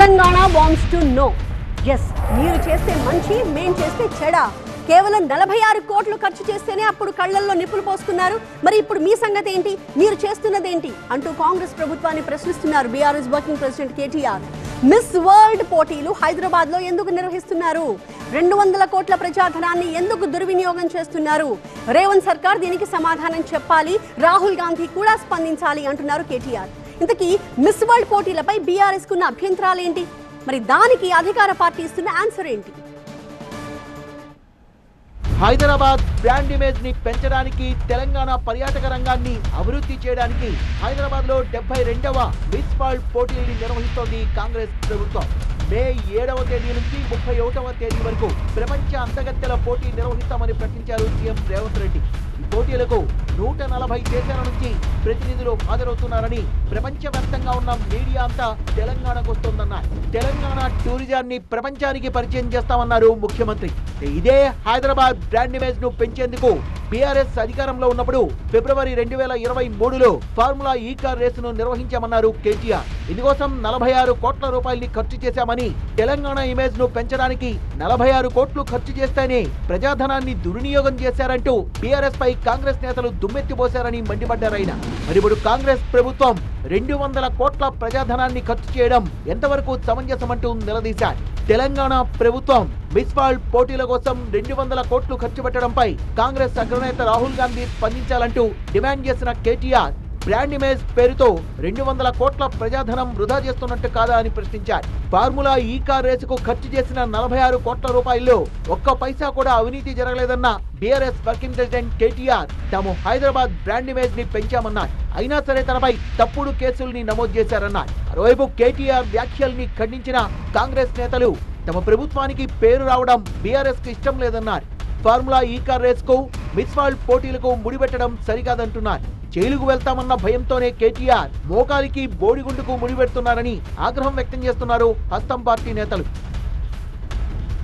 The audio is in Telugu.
Telangana wants to know. Yes, మీరు చేస్తే మంచి, మేం చేస్తే చెడ. కేవలం 46 కోట్లు ఖర్చు చేస్తేనే అప్పుడు కళ్లల్లో నిప్పులు పోస్తున్నారు. మరి ఇప్పుడు మీ సంగతి ఏంటి, మీరు చేస్తున్నదేంటి అంటూ కాంగ్రెస్ ప్రభుత్వాన్ని ప్రశ్నిస్తున్నారు BRS working president KTR. Miss world పోటీలు హైదరాబాద్ లో ఎందుకు నిర్వహిస్తున్నారు? 200 కోట్ల ప్రజాధనాన్ని ఎందుకు దుర్వినియోగం చేస్తున్నారు? రేవంత్ సర్కార్ దీనికి సమాధానం చెప్పాలి, రాహుల్ గాంధీ కూడా స్పందించాలి అంటున్నారు కేటీఆర్. ఇంతకీ మిస్ వరల్డ్ పోటీలపై బీఆర్ఎస్ కున్న అభ్యంతరాలేంటి? మరి దానికి అధికార పార్టీ ఇస్తున్న ఆన్సర్ ఏంటి? హైదరాబాద్ బ్రాండ్ ఇమేజ్ ని పెంచడానికి, తెలంగాణ పర్యాటక రంగాన్ని అభివృద్ధి చేయడానికి హైదరాబాద్ లో 72వ మిస్ వరల్డ్ పోటీని నిర్వహిస్తోంది కాంగ్రెస్ ప్రభుత్వం. మే 7వ తేదీ నుంచి 31వ తేదీ వరకు ప్రపంచ అందగత్తెల పోటీ నిర్వహిస్తామని ప్రకటించారు సీఎం రేవంత్ రెడ్డి. ఈ పోటీలకు 140 దేశాల నుంచి ప్రతినిధులు హాజరవుతున్నారని, ప్రపంచవ్యాప్తంగా ఉన్న మీడియా అంతా తెలంగాణకు వస్తోందన్నారు. తెలంగాణ టూరిజాన్ని ప్రపంచానికి పరిచయం చేస్తామన్నారు ముఖ్యమంత్రి. ఇదే హైదరాబాద్ బ్రాండ్ ఇమేజ్ ను పెంచేందుకు బీఆర్ఎస్ అధికారంలో ఉన్నప్పుడు ఫిబ్రవరి 2023లో ఫార్ములా ఈ కార్ రేసును నిర్వహించామన్నారు కేటీఆర్. ఇందుకోసం 46 కోట్ల రూపాయల్ని ఖర్చు చేశామని, తెలంగాణ ఇమేజ్ ను పెంచడానికి 46 కోట్లు ఖర్చు చేస్తేనే ప్రజాధనాన్ని దుర్వినియోగం చేశారంటూ బీఆర్ఎస్ పై కాంగ్రెస్ నేతలు దుమ్మెత్తిపోశారని మండిపడ్డారాయన. మరి ఇప్పుడు కాంగ్రెస్ ప్రభుత్వం 200 కోట్ల ప్రజాధనాన్ని ఖర్చు చేయడం ఎంతవరకు సమంజసమంటూ నిలదీశారు. తెలంగాణ ప్రభుత్వం మిస్ వరల్డ్ పోటీల కోసం 200 కోట్లు ఖర్చు పెట్టడంపై కాంగ్రెస్ అగ్రనేత రాహుల్ గాంధీ స్పందించాలంటూ డిమాండ్ చేసిన కేటీఆర్, బ్రాండ్ ఇమేజ్ పేరుతో 200 కోట్ల ప్రజాధనం వృధా చేస్తున్నట్టు కాదా అని ప్రశ్నించారు. ఫార్ములా ఈ కార్ రేసుకు ఖర్చు చేసిన 46 కోట్ల రూపాయల్లో ఒక్క పైసా కూడా అవినీతి జరగలేదన్న బీఆర్ఎస్ వర్కింగ్ ప్రెసిడెంట్ కేటీఆర్, తాము హైదరాబాద్ బ్రాండ్ ఇమేజ్ ని పెంచామన్నారు. అయినా సరే తనపై తప్పుడు కేసుల్ని నమోదు చేశారన్నారు. మరోవైపు కేటీఆర్ వ్యాఖ్యల్ని ఖండించిన కాంగ్రెస్ నేతలు, తమ ప్రభుత్వానికి పేరు రావడం బీఆర్ఎస్ కు ఇష్టం లేదన్నారు. ఫార్ములా ఈ కార్ రేసుకు, మిస్ వరల్డ్ పోటీలకు ముడిపెట్టడం సరికాదంటున్నారు. జైలుకు వెళ్తామన్న భయంతోనే కేటీఆర్ మోకాలికి బోడిగుండుకు ముడిపెడుతున్నారని ఆగ్రహం వ్యక్తం చేస్తున్నారు హస్తం పార్టీ నేతలు.